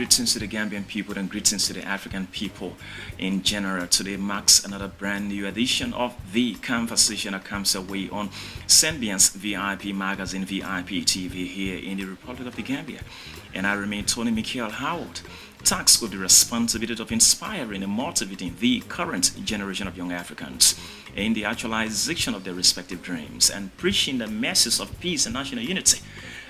greetings to the Gambian people and greetings to the African people in general. Today marks another brand new edition of the conversation that comes away on Senbiance VIP Magazine VIP TV here in the Republic of the Gambia. And I remain Tony Mikel Howard, tasked with the responsibility of inspiring and motivating the current generation of young Africans in the actualization of their respective dreams and preaching the message of peace and national unity,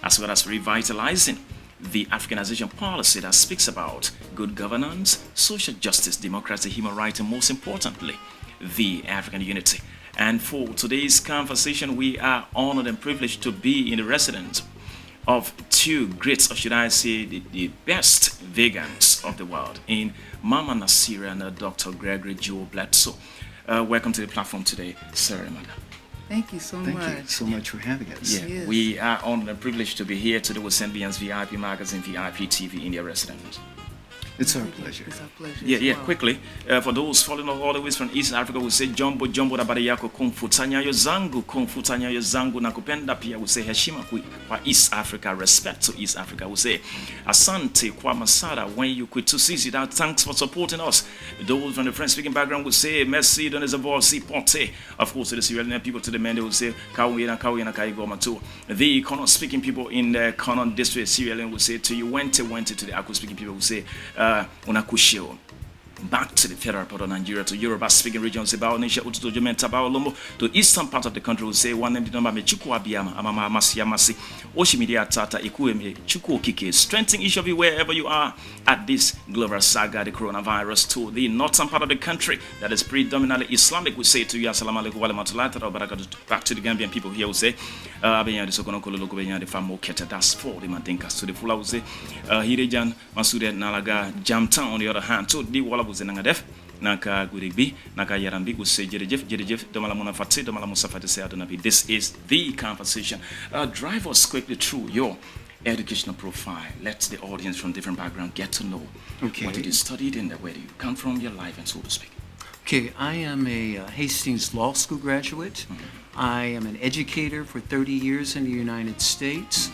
as well as revitalizing the Africanization policy that speaks about good governance, social justice, democracy, human rights, and most importantly, the African unity. And for today's conversation, we are honored and privileged to be in the residence of two greats, or should I say, the best vegans of the world, in Mam Naasira and Dr.Gregory Bledsoe. Welcome to the platform today, sir and madam. Thank you so much. Thank you so much for having us. Yeah, yes. We are honored and privileged to be here today with Senbiance VIP Magazine VIP TV in their residence. It's our pleasure. It's our pleasure. Yeah. Quickly, for those following us all the way from East Africa, we say jumbo da habari yako kumfutanya yo zangu na kupenda pia. We say heshima kwa East Africa, respect to East Africa. We say asante kwa masara when you quit to sisi. That thanks for supporting us. Those from the French-speaking background will say merci dans les avoirs si porté. Of course, to the Sierra Leone people, to the men, they will say kawina kaigoma too. The Kono-speaking people in the Kono district, Sierra Leone will say to you wente to the Aku-speaking people will say unakushio. Back to the federal part of Nigeria, to Yoruba speaking regions, about Nisha Ututo Jumenta Baolombo, to eastern part of the country will say one name the number me Chuku Abiyama, Amama Masi, Oshimidia Tata, Ikueme, Chuku Kike, strengthening each of you wherever you are at this global saga, the coronavirus, to the northern part of the country that is predominantly Islamic. We say to you, Assalamu alaikum wa rahmatullahi wa barakatuh. Back to the Gambian people here, we say, Abenya the Sokono Koloko Benya, the Famo Keta, that's for the Mandinkas, to the Fula, we say, Hirejan, Masude, Nalaga, Jamtown, on the other hand, to the Walla. Def naka gurigbi naka yarambi use jerejef domalamuna fati domalamusa fati say adonabi. This is the conversation. Drive us quickly through your educational profile. Let the audience from different backgrounds get to know what did you study and where do you come from, your life, and so to speak. Okay, I am a Hastings Law School graduate. I am an educator for 30 years in the United States.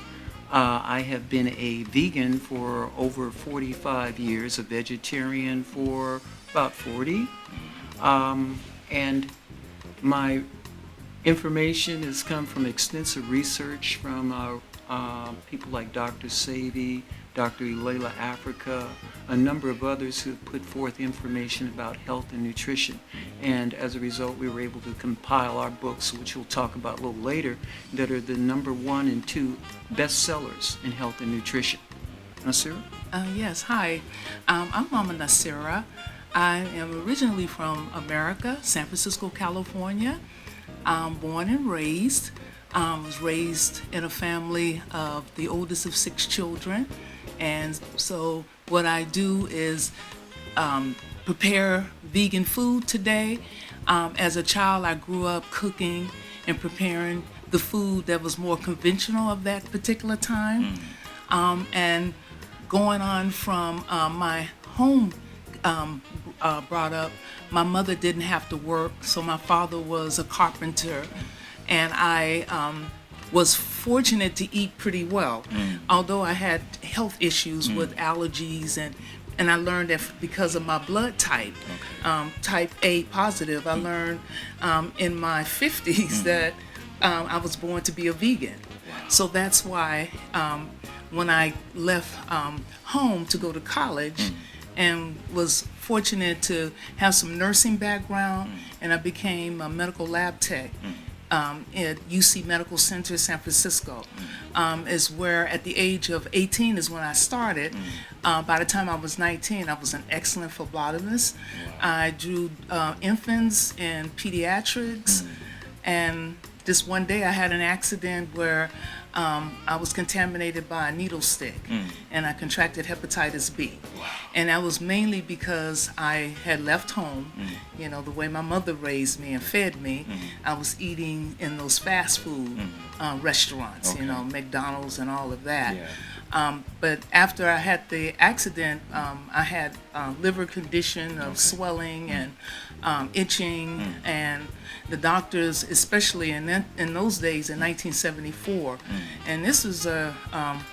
I have been a vegan for over 45 years, a vegetarian for about 40. And my information has come from extensive research from people like Dr. Savi, Dr. Ilela Africa, a number of others who have put forth information about health and nutrition. And as a result, we were able to compile our books, which we'll talk about a little later, that are the #1 and 2 bestsellers in health and nutrition. Naasira? Yes, hi. I'm Mam Naasira. I am originally from America, San Francisco, California. Born and raised. Was raised in a family of the oldest of 6 children. And so what I do is prepare vegan food today. As a child, I grew up cooking and preparing the food that was more conventional of that particular time. And going on from my home brought up, my mother didn't have to work, so my father was a carpenter. And I was fortunate to eat pretty well, although I had health issues with allergies, and I learned that because of my blood type, type A positive, I learned in my 50s that I was born to be a vegan. So that's why when I left home to go to college and was fortunate to have some nursing background, and I became a medical lab tech. At UC Medical Center, San Francisco, is where at the age of 18 is when I started. By the time I was 19, I was an excellent phlebotomist. I drew infants and pediatrics, and just one day I had an accident where I was contaminated by a needle stick, and I contracted hepatitis B. And that was mainly because I had left home, you know, the way my mother raised me and fed me. I was eating in those fast food restaurants, you know, McDonald's and all of that. But after I had the accident, I had liver condition of swelling and itching, and the doctors, especially in those days in 1974, and this was a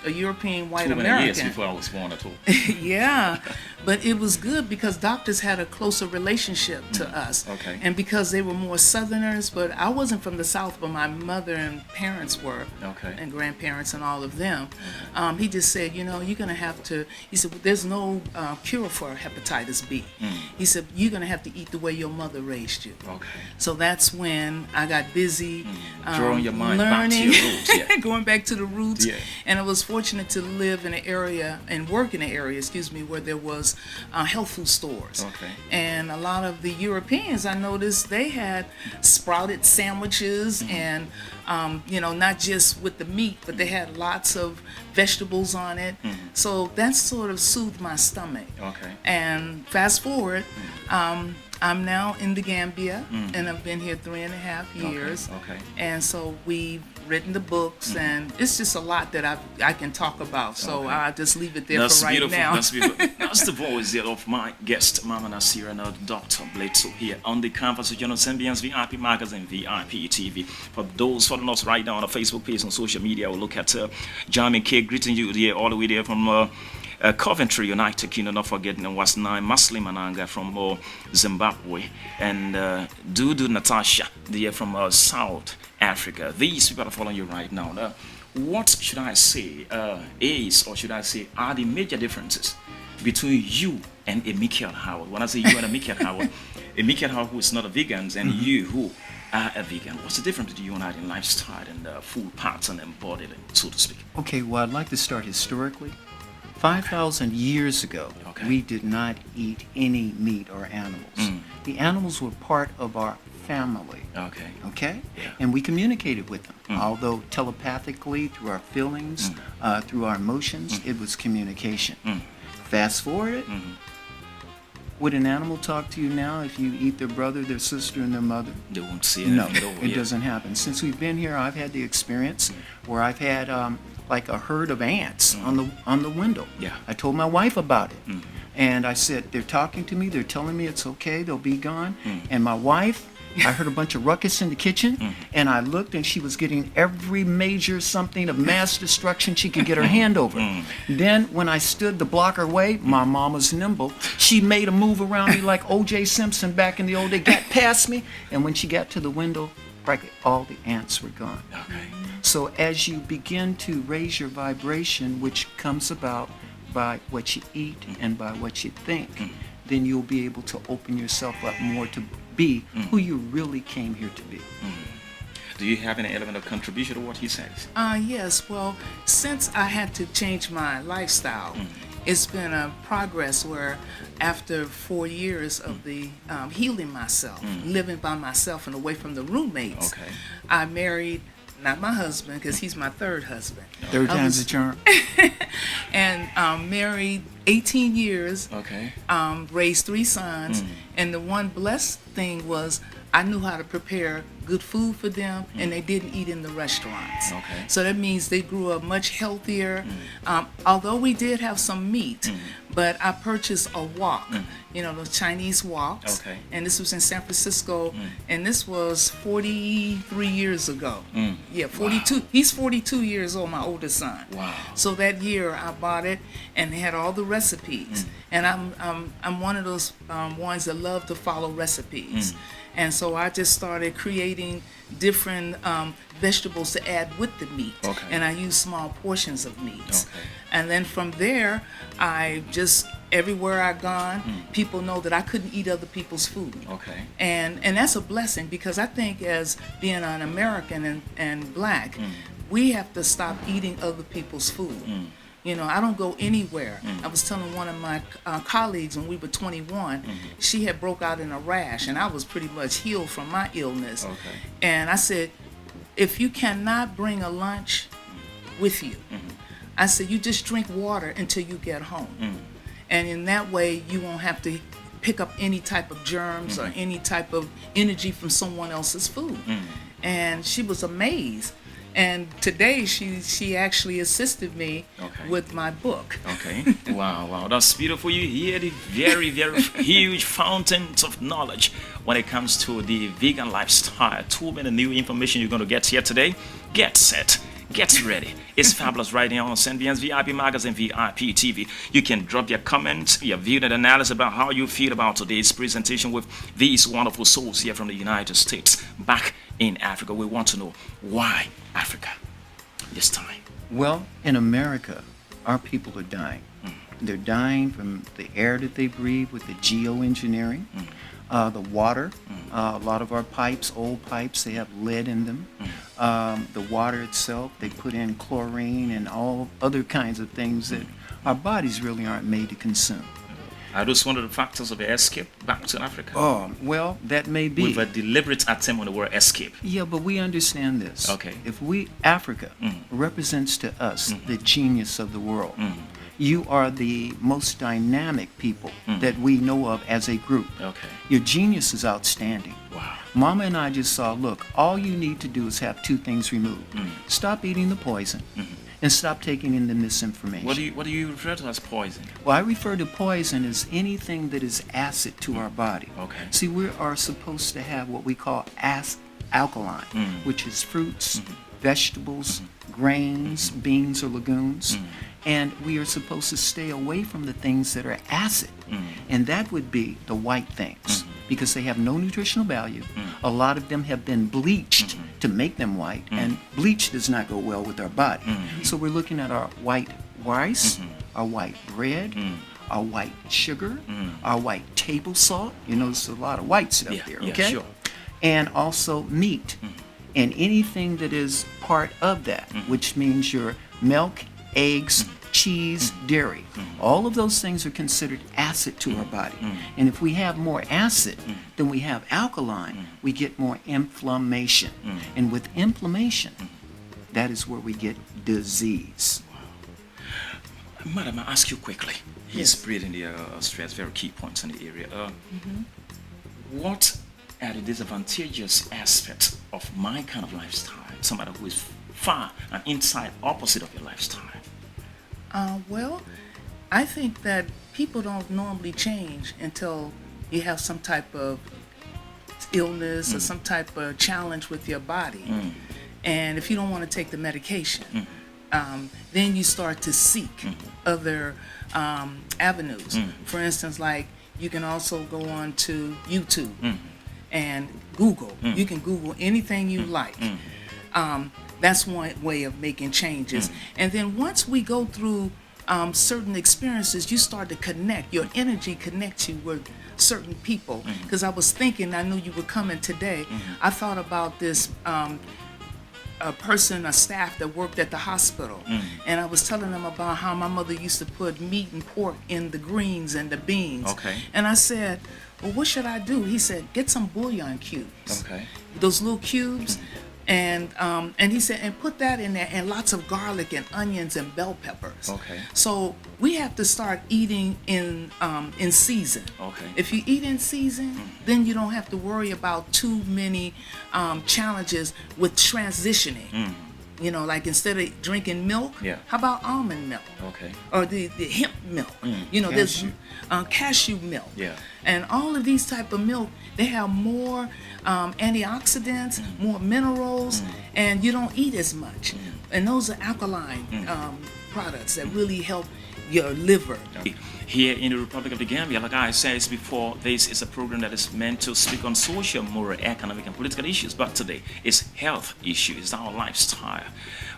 European white Too many American. years before I was born at all. Yeah, but it was good because doctors had a closer relationship to us. Okay. And because they were more Southerners, but I wasn't from the South, but my mother and parents were, Okay. and grandparents and all of them. He just said, you're going to have to, he said, there's no cure for hepatitis B. He said, you're going to have to eat the way your mother raised you. Okay. So that's when I got busy Drawing your mind learning, back to your roots. Yeah. going back to the roots. Yeah. And I was fortunate to live in an area and work in an area, where there was health food stores. Okay. And a lot of the Europeans, I noticed, they had sprouted sandwiches and, not just with the meat, but they had lots of vegetables on it. So that sort of soothed my stomach. Okay. And fast forward, I'm now in the Gambia, and I've been here 3.5 years. Okay. And so we've written the books, and it's just a lot that I can talk about. So Okay. I'll just leave it there That's for right beautiful. now. That's beautiful. That's the voice there of my guest, Mam Naasira and Dr. Bledsoe, here on the conversation on Senbiance VIP Magazine VIP TV. For those following us right now on the Facebook page on social media, we'll look at Jamie K greeting you there all the way there from Coventry, United Kingdom, not forgetting was 9 Muslim Ananga from Zimbabwe, and Dudu Natasha there from South Africa. These people are following you right now. What should I say are the major differences between you and a Mikel Howard? When I say you and a Mikel Howard, a Mikel Howard who is not a vegan, and you who are a vegan, what's the difference between you and I in lifestyle and food patterns and body, so to speak? Okay, well, I'd like to start historically. 5,000 years ago, Okay. we did not eat any meat or animals. The animals were part of our family. Okay. Okay? Yeah. And we communicated with them. Although telepathically, through our feelings, through our emotions, it was communication. Fast forward it. Would an animal talk to you now if you eat their brother, their sister, and their mother? They won't see No, anything at all. it doesn't happen. Since we've been here, I've had the experience where I've had like a herd of ants on the window. Yeah. I told my wife about it, and I said, they're talking to me, they're telling me it's okay, they'll be gone. And my wife, I heard a bunch of ruckus in the kitchen, and I looked, and she was getting every major something of mass destruction she could get her hand over. Then when I stood to block her way, my mom was nimble. She made a move around me like O.J. Simpson back in the old day, got past me, and when she got to the window, practically all the ants were gone. Okay. So as you begin to raise your vibration, which comes about by what you eat and by what you think, then you'll be able to open yourself up more to be who you really came here to be. Do you have any element of contribution to what he says? Yes, well, since I had to change my lifestyle, it's been a progress where after 4 years of the healing myself, living by myself and away from the roommates, Okay. I married, not my husband, because he's my third husband. Third I time's was- a charm. And married 18 years, Okay. raised 3 sons, and the one blessed thing was I knew how to prepare good food for them, and they didn't eat in the restaurants. Okay. So that means they grew up much healthier. Although we did have some meat, but I purchased a wok, those Chinese woks. Okay. And this was in San Francisco, and this was 43 years ago. Yeah, 42. Wow. He's 42 years old, my oldest son. Wow. So that year I bought it, and they had all the recipes. And I'm one of those ones that love to follow recipes. And so I just started creating different vegetables to add with the meat. Okay. And I use small portions of meats. Okay. And then from there, I just, everywhere I've gone, people know that I couldn't eat other people's food. Okay. And that's a blessing, because I think as being an American and black, we have to stop eating other people's food. I don't go anywhere. I was telling one of my colleagues when we were 21, she had broke out in a rash, and I was pretty much healed from my illness. Okay. And I said, if you cannot bring a lunch with you, I said, you just drink water until you get home. And in that way, you won't have to pick up any type of germs or any type of energy from someone else's food. And she was amazed. And today she actually assisted me with my book. Okay. Wow, that's beautiful. You hear the very, very huge fountains of knowledge when it comes to the vegan lifestyle. Too many new information you're going to get here today. Get set. Get ready. It's fabulous right here on Senbiance VIP Magazine VIP TV. You can drop your comments, your view and analysis about how you feel about today's presentation with these wonderful souls here from the United States. Back in Africa, we want to know why Africa this time. Well, in America, our people are dying. They're dying from the air that they breathe with the geoengineering, the water. A lot of our pipes, old pipes, they have lead in them. The water itself, they put in chlorine and all other kinds of things that our bodies really aren't made to consume. Are those one of the factors of the escape back to Africa? Oh, well, that may be. With a deliberate attempt on the word escape. Yeah, but we understand this. Okay. If Africa represents to us the genius of the world. You are the most dynamic people that we know of as a group. Okay. Your genius is outstanding. Wow. Mama and I just saw, look, all you need to do is have two things removed. Stop eating the poison and stop taking in the misinformation. What do you refer to as poison? Well, I refer to poison as anything that is acid to our body. Okay. See, we are supposed to have what we call alkaline, which is fruits, vegetables, grains, beans or legumes. And we are supposed to stay away from the things that are acid. And that would be the white things, because they have no nutritional value. A lot of them have been bleached to make them white, and bleach does not go well with our body. So we're looking at our white rice, our white bread, our white sugar, our white table salt. You know, there's a lot of white stuff there, okay? Yeah, sure. And also meat, and anything that is part of that, which means your milk, eggs, cheese, dairy. All of those things are considered acid to our body. And if we have more acid than we have alkaline, we get more inflammation. And with inflammation, that is where we get disease. Madam, I ask you quickly. He's breathing the stress, very key points in the area. What are the disadvantageous aspects of my kind of lifestyle? Somebody who is far and inside opposite of your lifestyle. Well, I think that people don't normally change until you have some type of illness or some type of challenge with your body. And if you don't want to take the medication, then you start to seek other avenues. For instance, like you can also go on to YouTube and Google. You can Google anything you like. That's one way of making changes. And then once we go through certain experiences, you start to connect. Your energy connects you with certain people. Because I was thinking, I knew you were coming today. I thought about this a staff that worked at the hospital. And I was telling them about how my mother used to put meat and pork in the greens and the beans. Okay. And I said, well, what should I do? He said, get some bouillon cubes. Okay. Those little cubes. And he said, and put that in there, and lots of garlic and onions and bell peppers. Okay. So we have to start eating in season. Okay. If you eat in season, then you don't have to worry about too many challenges with transitioning. You know, like instead of drinking milk, how about almond milk? Okay. Or the hemp milk. You know, Cashew. there's cashew milk. Yeah. And all of these type of milk, they have more antioxidants, more minerals, and you don't eat as much. And those are alkaline products that really help your liver. Here in the Republic of the Gambia, like I said before, this is a program that is meant to speak on social, moral, economic, and political issues. But today, it's health issues, it's our lifestyle.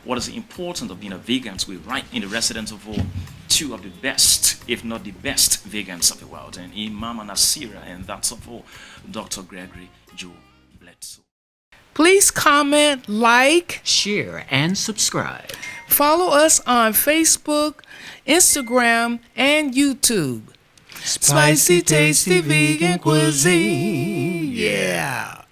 What is the importance of being a vegan? We're right in the residence of all two of the best, if not the best, vegans of the world, and Mam Naasira and that's of all, Dr. Gregory, Bledsoe. Please comment, like, Share and subscribe. follow us on Facebook, Instagram, and YouTube. Spicy, tasty vegan cuisine. Yeah.